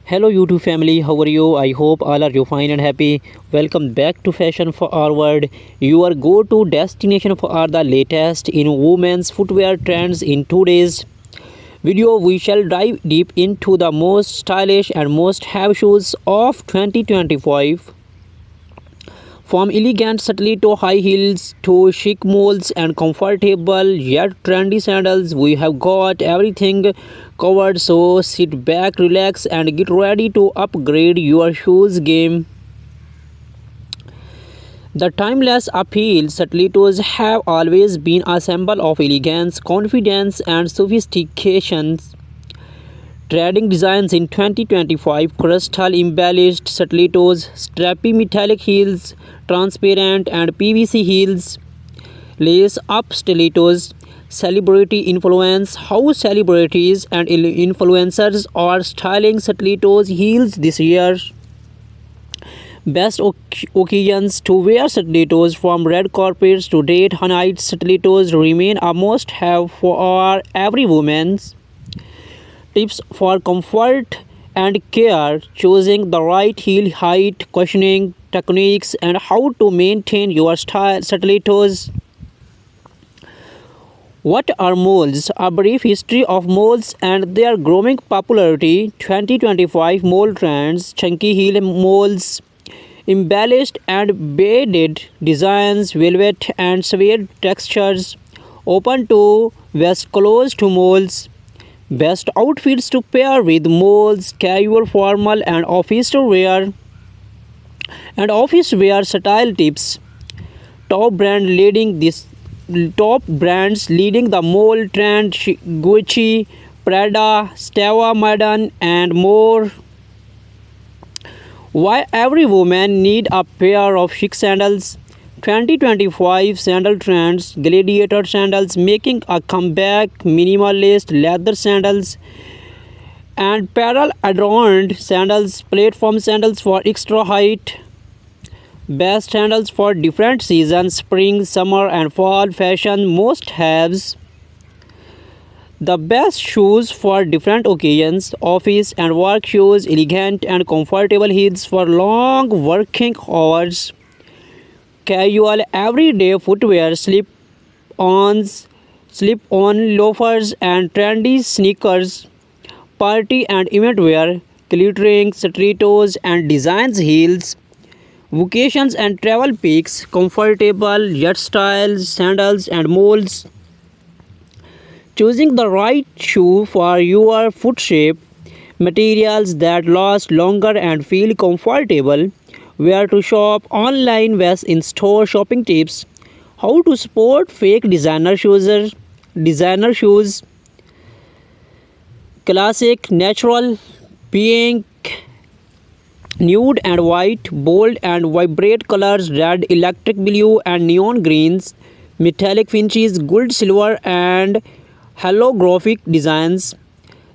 Hello YouTube family, how are you? I hope all are you fine and happy. Welcome back to Fashion Forward, your go-to destination for all the latest in women's footwear trends. In today's video, we shall dive deep into the most stylish and most have shoes of 2025. From elegant stiletto high heels to chic molds and comfortable yet trendy sandals, we have got everything covered. So sit back, relax, and get ready to upgrade your shoes game. The timeless appeal stilettos have always been a symbol of elegance, confidence, and sophistication. Trading designs in 2025: crystal embellished stilettos, strappy metallic heels, transparent and PVC heels, lace up stilettos. Celebrity influence: how celebrities and influencers are styling stilettos heels this year. Best occasions to wear stilettos: from red carpets to date nights, stilettos remain a must have for every woman. Tips for comfort and care: choosing the right heel height, cushioning techniques, and how to maintain your stilettos. What are molds? A brief history of molds and their growing popularity. 2025 mold trends: chunky heel molds, embellished and beaded designs, velvet and suede textures, open to vest, closed to molds. Best outfits to pair with molds: casual, formal, and office wear. And office wear style tips: top brand leading this top brands leading the mold trend: Gucci, Prada, Stella Madden, and more. Why every woman need a pair of chic sandals? 2025 sandal trends: gladiator sandals making a comeback, minimalist leather sandals, and pearl adorned sandals, platform sandals for extra height. Best sandals for different seasons: spring, summer, and fall fashion must haves. The best shoes for different occasions: office and work shoes, elegant and comfortable heels for long working hours. Casual everyday footwear: slip-on loafers and trendy sneakers. Party and event wear: glittering stilettos and designs heels. Vacations and travel picks: comfortable yet stylish sandals and molds. Choosing the right shoe for your foot shape, materials that last longer and feel comfortable. Where to shop: online vs in-store shopping tips. How to spot fake designer shoes. Classic, natural, pink, nude and white, bold and vibrant colors: red, electric blue, and neon greens. Metallic finishes: gold, silver, and holographic designs.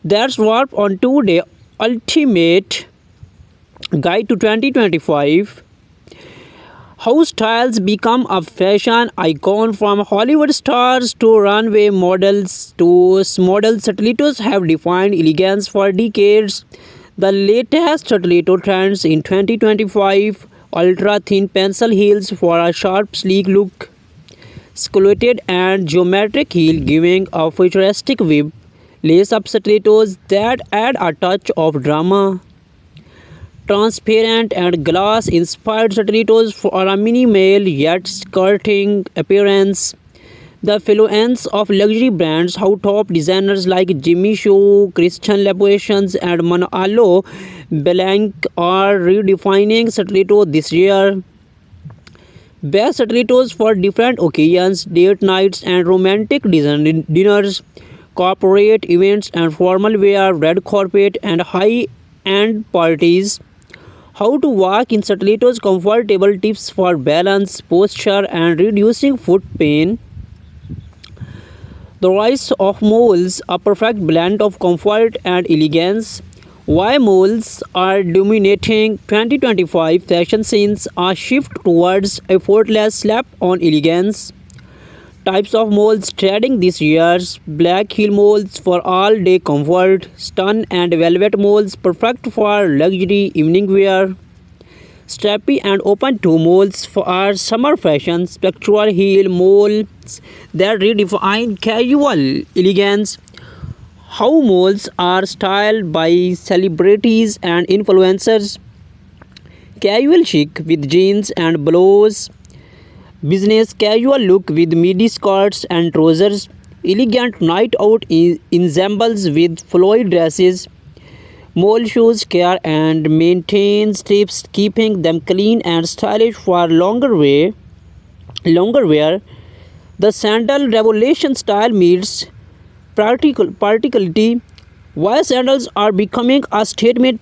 That's what on today ultimate guide to 2025. How styles become a fashion icon: from Hollywood stars to runway models to model stilettos have defined elegance for decades. The latest stiletto trends in 2025: ultra thin pencil heels for a sharp sleek look, sculpted and geometric heel giving a futuristic whip, lace up stilettos that add a touch of drama, transparent and glass inspired stilettos for a minimal yet skirting appearance. The influence of luxury brands: how top designers like Jimmy Choo, Christian Louboutin, and Manolo Blahnik are redefining stiletto this year. Best stilettos for different occasions: date nights and romantic dinners, corporate events and formal wear, red carpet and high-end parties. How to walk in stilettos: comfortable tips for balance, posture, and reducing foot pain. The rise of moles: a perfect blend of comfort and elegance. Why moles are dominating 2025 fashion scenes: a shift towards effortless slap-on elegance. Types of moles trending this year's black heel moles for all day comfort, stun and velvet moles perfect for luxury evening wear, strappy and open toe moles for our summer fashion, spectral heel moles that redefine casual elegance. How moles are styled by celebrities and influencers, casual chic with jeans and blouse, business casual look with midi skirts and trousers, elegant night out ensembles with flowy dresses. Mole shoes care and maintains tips, keeping them clean and stylish for longer wear. The sandal revolution style meets practicality. Why sandals are becoming a statement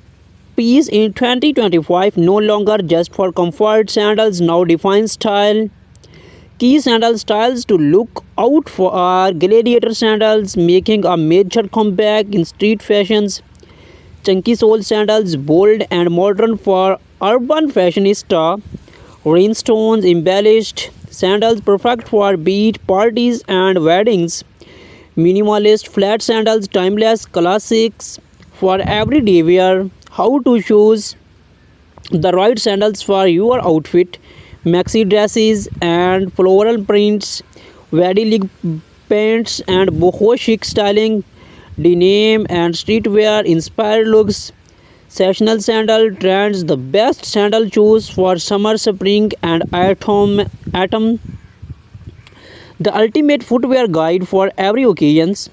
piece in 2025, no longer just for comfort. Sandals now define style. Key sandal styles to look out for are gladiator sandals, making a major comeback in street fashions. Chunky sole sandals, bold and modern for urban fashionista. Rhinestones embellished sandals, perfect for beach parties and weddings. Minimalist flat sandals, timeless classics for everyday wear. How to choose the right sandals for your outfit. Maxi dresses and floral prints, very leg pants and boho chic styling, denim and streetwear inspired looks. Sessional sandal trends, the best sandal shoes for summer, spring, and autumn. The ultimate footwear guide for every occasions.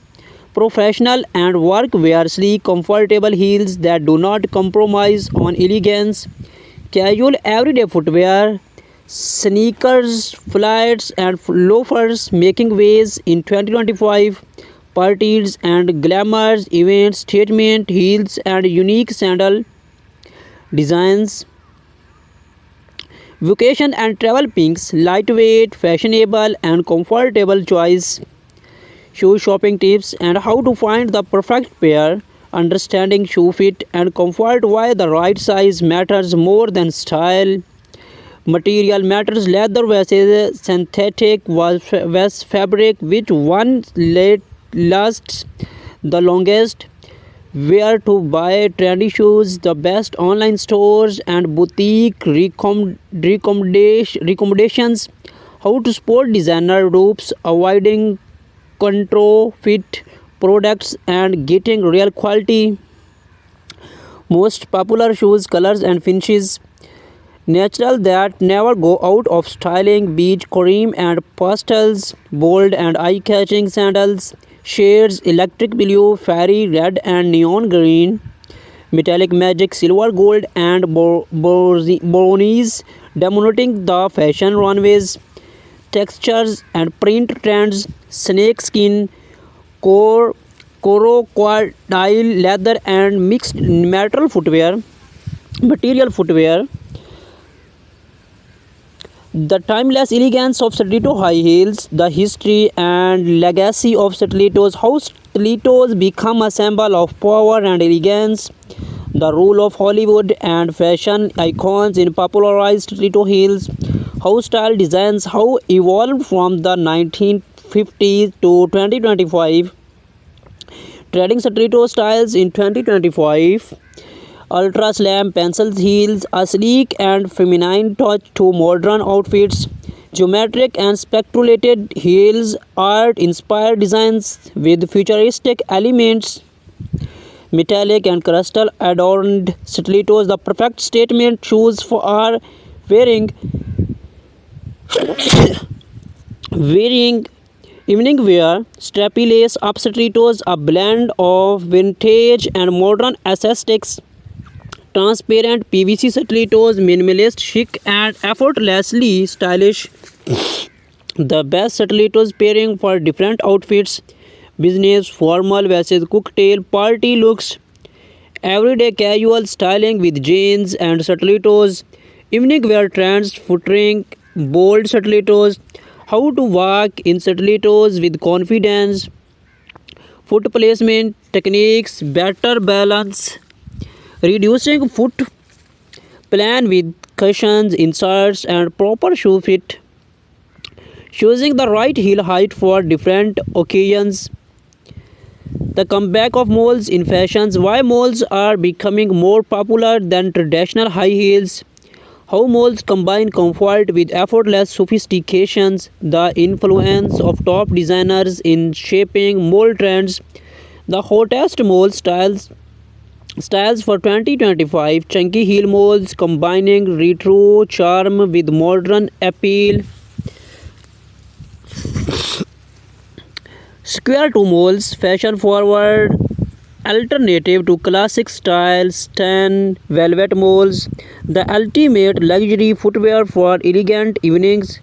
Professional and work wear, sleek, comfortable heels that do not compromise on elegance. Casual everyday footwear, sneakers, flats, and loafers making waves in 2025. Parties and glamours events, statement heels, and unique sandal designs. Vacation and travel pinks, lightweight, fashionable, and comfortable choice. Shoe shopping tips and how to find the perfect pair. Understanding shoe fit and comfort, why the right size matters more than style. Material matters, leather versus synthetic was fabric, which one lasts the longest. Where to buy trendy shoes, the best online stores and boutique recommendations. How to sport designer ropes, avoiding counterfeit products and getting real quality. Most popular shoes, colors and finishes. Natural that never go out of styling, beach cream and pastels, bold and eye-catching sandals, shades electric blue, fairy red and neon green, metallic magic silver gold and brownies, dominating the fashion runways. Textures and print trends, snake skin, crocodile leather and mixed material footwear. The timeless elegance of stiletto high heels, the history and legacy of stilettos, how stilettos become a symbol of power and elegance, the role of Hollywood and fashion icons in popularized stiletto heels, how style designs how evolved from the 1950s to 2025, trading stiletto styles in 2025. Ultra slam pencil heels, a sleek and feminine touch to modern outfits. Geometric and speculated heels, art inspired designs with futuristic elements. Metallic and crystal adorned stilettos, the perfect statement shoes for are wearing wearing evening wear. Strappy lace up stilettos, a blend of vintage and modern aesthetics. Transparent PVC stilettos, minimalist, chic, and effortlessly stylish. The best stilettos pairing for different outfits. Business, formal versus cocktail party looks. Everyday casual styling with jeans and stilettos. Evening wear trends, featuring bold stilettos. How to walk in stilettos with confidence. Foot placement techniques, better balance. Reducing foot plan with cushions, inserts, and proper shoe fit. choosing the right heel height for different occasions. The comeback of moles in fashions. Why moles are becoming more popular than traditional high heels. How moles combine comfort with effortless sophistications. The influence of top designers in shaping mole trends. The hottest mole styles for 2025. Chunky heel moles combining retro charm with modern appeal. Square toe moles, fashion forward alternative to classic styles. 10 velvet moles, the ultimate luxury footwear for elegant evenings.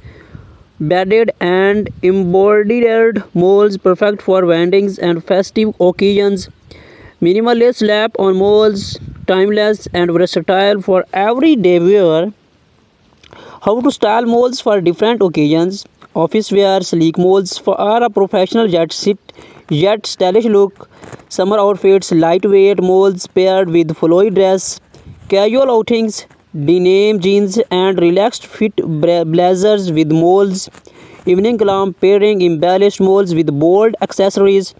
Beaded and embroidered moles, perfect for weddings and festive occasions. Minimalist slap on moles, timeless and versatile for everyday wear. How to style moles for different occasions. Office wear, sleek moles for a professional yet stylish look. Summer outfits, lightweight moles paired with flowy dress. Casual outings, denim jeans and relaxed fit blazers with moles. Evening glam pairing embellished moles with bold accessories.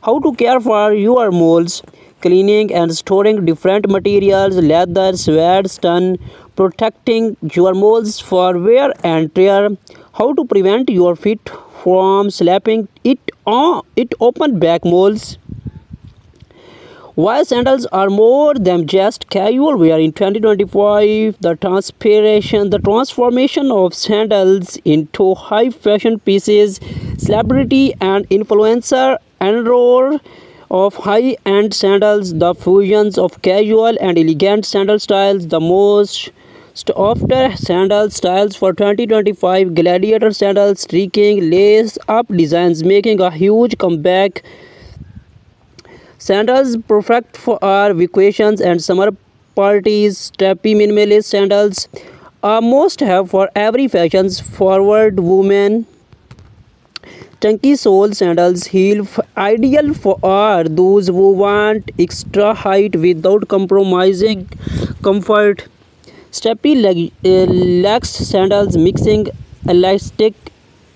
How to care for your moles. Cleaning and storing different materials, leather, suede, stun, protecting your moles for wear and tear. How to prevent your feet from slapping it open back moles. Why sandals are more than just casual wear in 2025. The transformation of sandals into high fashion pieces. Celebrity and influencer enroll of high-end sandals. The fusions of casual and elegant sandal styles. The most after sandal styles for 2025. Gladiator sandals, streaking lace up designs making a huge comeback. Sandals perfect for our vacations and summer parties. Strappy minimalist sandals are must have for every fashions forward woman. Chunky sole sandals ideal for are those who want extra height without compromising comfort. Strappy legs sandals mixing elastic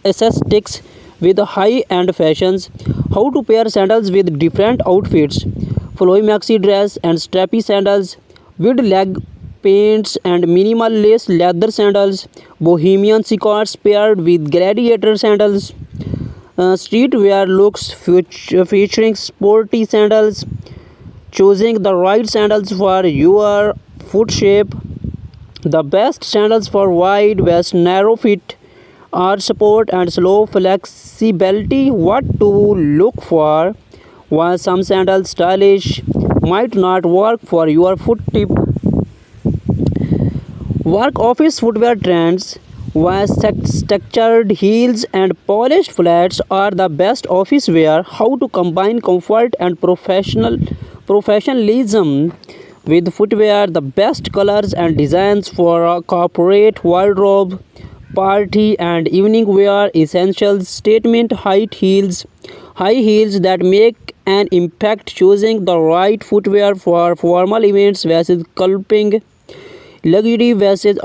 aesthetics with high-end fashions. How to pair sandals with different outfits. Flowy maxi dress and strappy sandals. With leg paints and minimal lace leather sandals. Bohemian scarves paired with gladiator sandals. Streetwear looks featuring sporty sandals. Choosing the right sandals for your foot shape. The best sandals for wide waist, narrow fit, arch support and slow flexibility. What to look for. While some sandals stylish might not work for your foot tip. Work office footwear trends. While structured heels and polished flats are the best office wear. How to combine comfort and professionalism with footwear. The best colors and designs for a corporate wardrobe, party and evening wear. Essentials statement height heels. High heels that make an impact. Choosing the right footwear for formal events versus sculpting luxury versus